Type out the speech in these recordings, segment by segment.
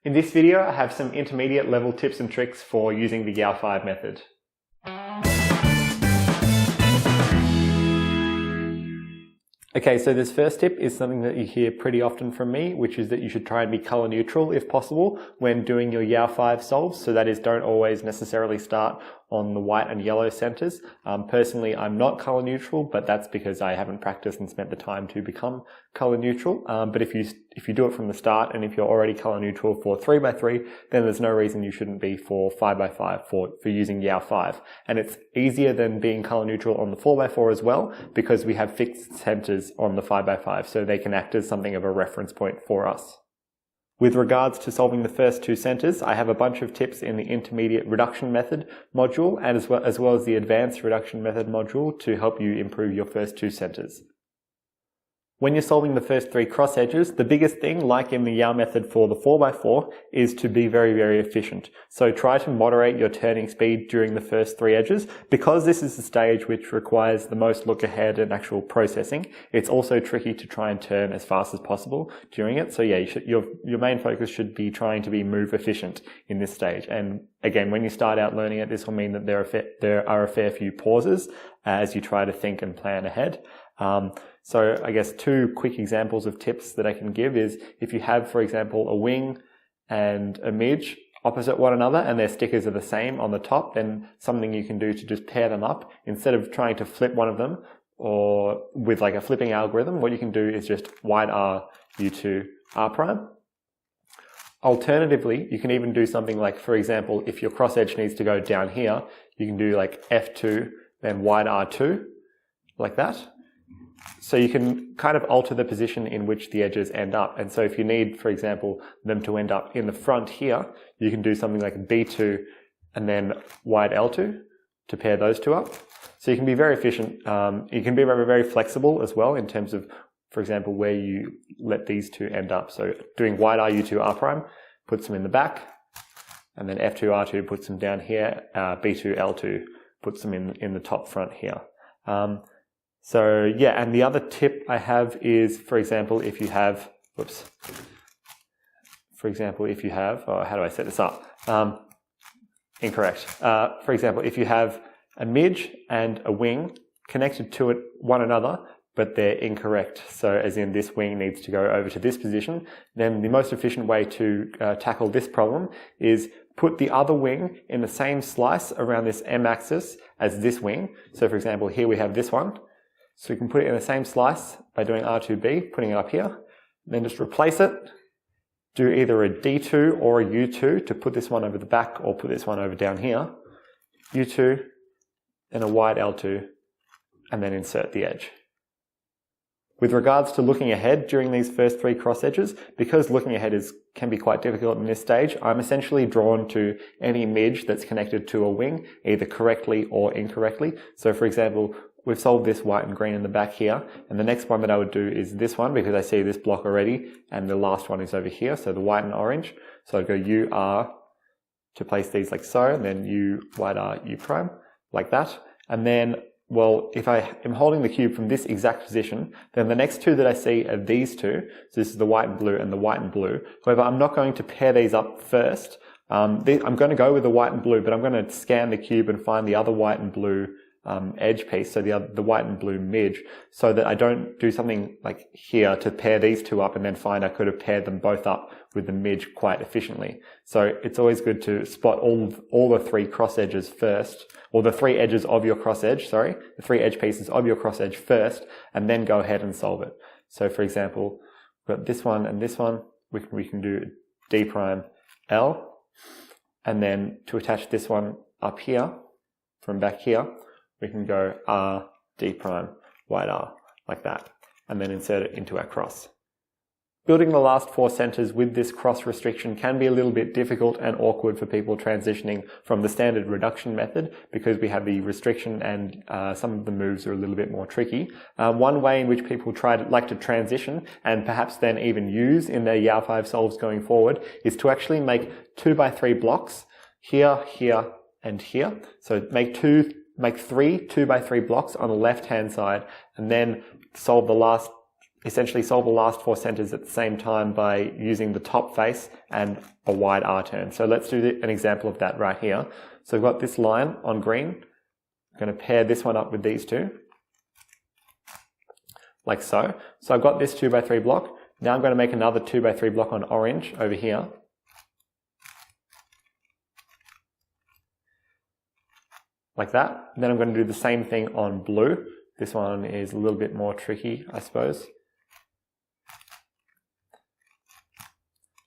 In this video, I have some intermediate level tips and tricks for using the Yau5 method. Okay, so this first tip is something that you hear pretty often from me, which is that you should try and be color neutral if possible when doing your Yau5 solves. So that is, don't always necessarily start on the white and yellow centers. Personally, I'm not color neutral, but that's because I haven't practiced and spent the time to become color neutral. But if you do it from the start, and if you're already color neutral for 3x3, then there's no reason you shouldn't be for 5x5 for using Yau5. And it's easier than being color neutral on the 4x4 as well, because we have fixed centers on the 5x5, so they can act as something of a reference point for us. With regards to solving the first two centers, I have a bunch of tips in the intermediate reduction method module and as well as the advanced reduction method module to help you improve your first two centers. When you're solving the first three cross edges, the biggest thing, like in the Yau method for the 4x4, is to be very, very efficient. So try to moderate your turning speed during the first three edges. Because this is the stage which requires the most look ahead and actual processing, it's also tricky to try and turn as fast as possible during it. So yeah, your main focus should be trying to be move efficient in this stage. And again, when you start out learning it, this will mean that there are a fair few pauses as you try to think and plan ahead. So I guess two quick examples of tips that I can give is if you have, for example, a wing and a midge opposite one another and their stickers are the same on the top, then something you can do to just pair them up, instead of trying to flip one of them or with like a flipping algorithm, what you can do is just wide R, U2, R prime. Alternatively, you can even do something like, for example, if your cross edge needs to go down here, you can do like F2, then wide R2, like that. So you can kind of alter the position in which the edges end up. And so if you need, for example, them to end up in the front here, you can do something like B2 and then wide L2 to pair those two up. So you can be very efficient. You can be very, very flexible as well in terms of, for example, where you let these two end up. So doing wide R, U2, R prime puts them in the back, and then F2, R2 puts them down here, B2, L2 puts them in the top front here. So yeah, and the other tip I have is, for example, if you have, oh, how do I set this up? Incorrect. For example, if you have a midge and a wing connected to one another, but they're incorrect, so as in this wing needs to go over to this position, then the most efficient way to tackle this problem is put the other wing in the same slice around this M axis as this wing. So for example, here we have this one. So you can put it in the same slice by doing R2B, putting it up here, then just replace it, do either a D2 or a U2 to put this one over the back or put this one over down here, U2, then a wide L2, and then insert the edge. With regards to looking ahead during these first three cross edges, because looking ahead can be quite difficult in this stage, I'm essentially drawn to any midge that's connected to a wing, either correctly or incorrectly. So for example, we've solved this white and green in the back here, and the next one that I would do is this one because I see this block already, and the last one is over here, so the white and orange. So I'd go U, R to place these like so, and then U, wide R, U prime, like that. And then, well, if I am holding the cube from this exact position, then the next two that I see are these two. So this is the white and blue and the white and blue. However, I'm not going to pair these up first. I'm going to go with the white and blue, but I'm going to scan the cube and find the other white and blue edge piece, so the white and blue midge, so that I don't do something like here to pair these two up and then find I could have paired them both up with the midge quite efficiently. So it's always good to spot all the three cross edges first, or the three edges of your cross edge, sorry, the three edge pieces of your cross edge first, and then go ahead and solve it. So for example, we've got this one and this one, we can do D prime L, and then to attach this one up here, from back here, we can go R, D prime, wide R, like that, and then insert it into our cross. Building the last four centers with this cross restriction can be a little bit difficult and awkward for people transitioning from the standard reduction method because we have the restriction and some of the moves are a little bit more tricky. One way in which people like to transition and perhaps then even use in their Yau5 solves going forward is to actually make 2x3 blocks here, here, and here. So make three 2x3 blocks on the left-hand side and then solve the last essentially solve the last 4 centers at the same time by using the top face and a wide R turn. So let's do an example of that right here. So we've got this line on green. I'm going to pair this one up with these two, like so. So I've got this 2x3 block. Now I'm going to make another 2x3 block on orange over here. Like that. And then I'm going to do the same thing on blue. This one is a little bit more tricky, I suppose.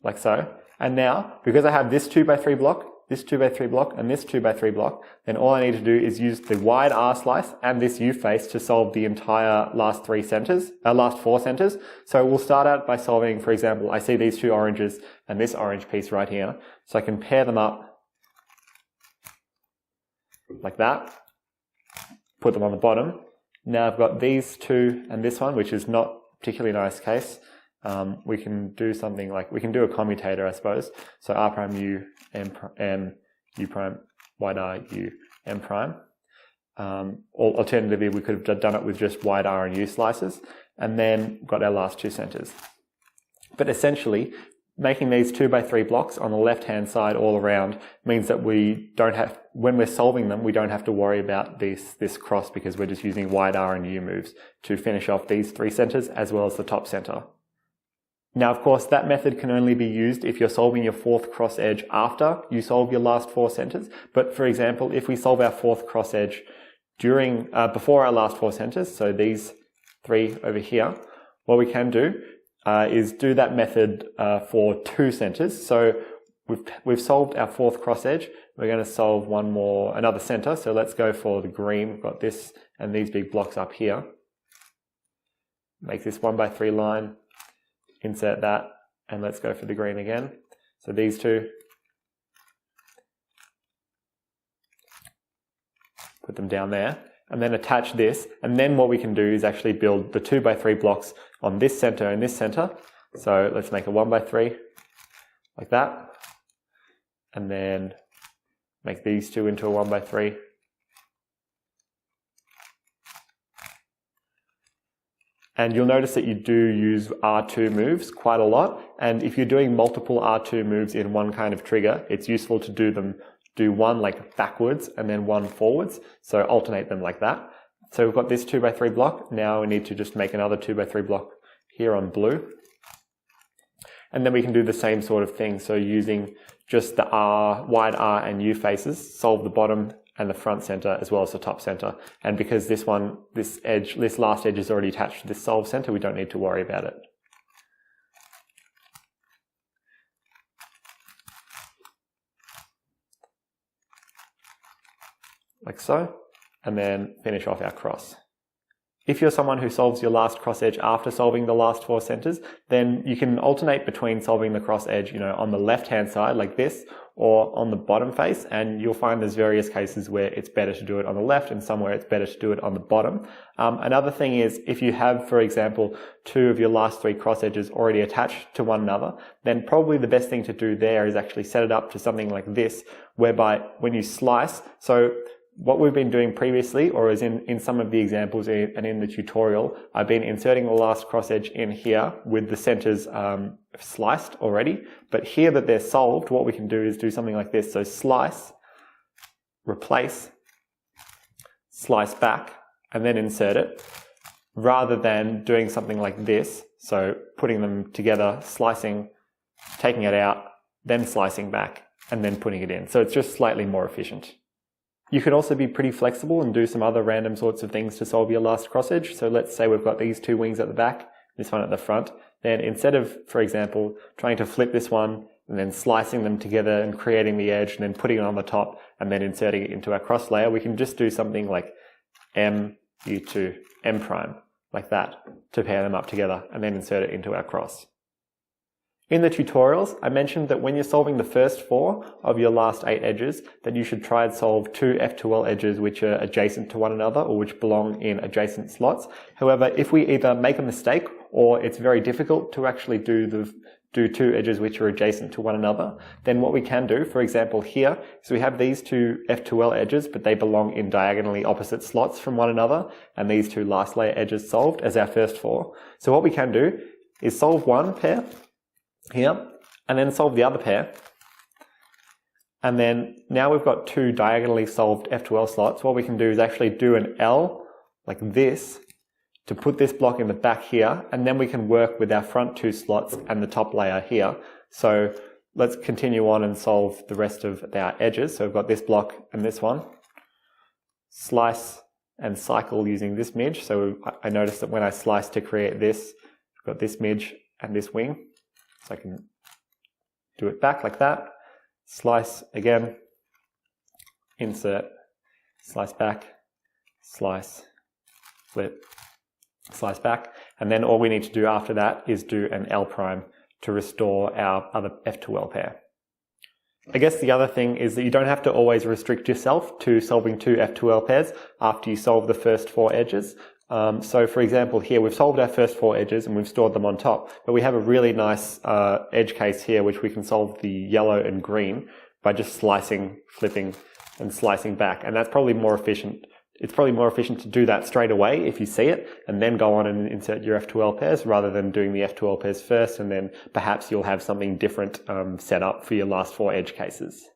Like so. And now, because I have this 2x3 block, this 2x3 block, and this 2x3 block, then all I need to do is use the wide R slice and this U face to solve the entire last 4 centers. So we'll start out by solving, for example, I see these 2 oranges and this orange piece right here. So I can pair them up like that, put them on the bottom. Now I've got these 2 and this one, which is not a particularly nice case. We can do something like, we can do a commutator, I suppose. So R prime U, M, U prime, wide R, U, M prime. Alternatively, we could have done it with just wide R and U slices, and then got our last 2 centers. But essentially, making these 2x3 blocks on the left-hand side all around means that we don't have, when we're solving them, we don't have to worry about this cross, because we're just using wide R and U moves to finish off these 3 centers as well as the top center. Now, of course, that method can only be used if you're solving your 4th cross edge after you solve your last 4 centers. But for example, if we solve our 4th cross edge before our last 4 centers, so these 3 over here, what we can do is do that method for 2 centers. So we've solved our 4th cross edge. We're going to solve another center. So let's go for the green. We've got this and these big blocks up here. Make this 1x3 line. Insert that, and let's go for the green again. So these 2, put them down there, and then attach this, and then what we can do is actually build the 2x3 blocks on this center and this center. So let's make a 1x3, like that, and then make these 2 into a 1x3. And you'll notice that you do use R2 moves quite a lot. And if you're doing multiple R2 moves in one kind of trigger, it's useful to do one like backwards and then one forwards. So alternate them like that. So we've got this 2x3 block. Now we need to just make another 2x3 block here on blue. And then we can do the same sort of thing. So using just the wide R and U faces, solve the bottom and the front center as well as the top center. And because this last edge is already attached to this solve center, we don't need to worry about it. Like so, and then finish off our cross. If you're someone who solves your last cross edge after solving the last 4 centers, then you can alternate between solving the cross edge, on the left-hand side like this, or on the bottom face, and you'll find there's various cases where it's better to do it on the left and somewhere it's better to do it on the bottom. Another thing is, if you have, for example, 2 of your last 3 cross edges already attached to one another, then probably the best thing to do there is actually set it up to something like this, whereby when you slice, so what we've been doing previously, or as in some of the examples and in the tutorial, I've been inserting the last cross edge in here with the centers sliced already. But here that they're solved, what we can do is do something like this. So slice, replace, slice back, and then insert it, rather than doing something like this. So putting them together, slicing, taking it out, then slicing back, and then putting it in. So it's just slightly more efficient. You can also be pretty flexible and do some other random sorts of things to solve your last cross edge. So let's say we've got these 2 wings at the back, this one at the front. Then instead of, for example, trying to flip this one and then slicing them together and creating the edge and then putting it on the top and then inserting it into our cross layer, we can just do something like M, U2, M prime, like that, to pair them up together and then insert it into our cross. In the tutorials, I mentioned that when you're solving the first 4 of your last 8 edges, that you should try and solve 2 F2L edges which are adjacent to one another or which belong in adjacent slots. However, if we either make a mistake or it's very difficult to actually do do two edges which are adjacent to one another, then what we can do, for example here, is we have these two F2L edges, but they belong in diagonally opposite slots from one another, and these two last layer edges solved as our first four. So what we can do is solve one pair here, and then solve the other pair. And then now we've got two diagonally solved F2L slots. What we can do is actually do an L like this to put this block in the back here, and then we can work with our front two slots and the top layer here. So let's continue on and solve the rest of our edges. So we've got this block and this one. Slice and cycle using this midge. So I noticed that when I slice to create this, I've got this midge and this wing. So I can do it back like that. Slice again, insert, slice back, slice, flip, slice back, and then all we need to do after that is do an L prime to restore our other F2L pair. I guess the other thing is that you don't have to always restrict yourself to solving two F2L pairs after you solve the first four edges. So for example here we've solved our first four edges and we've stored them on top, but we have a really nice edge case here which we can solve the yellow and green by just slicing, flipping and slicing back, and that's probably more efficient. It's probably more efficient to do that straight away if you see it and then go on and insert your F2L pairs rather than doing the F2L pairs first, and then perhaps you'll have something different set up for your last four edge cases.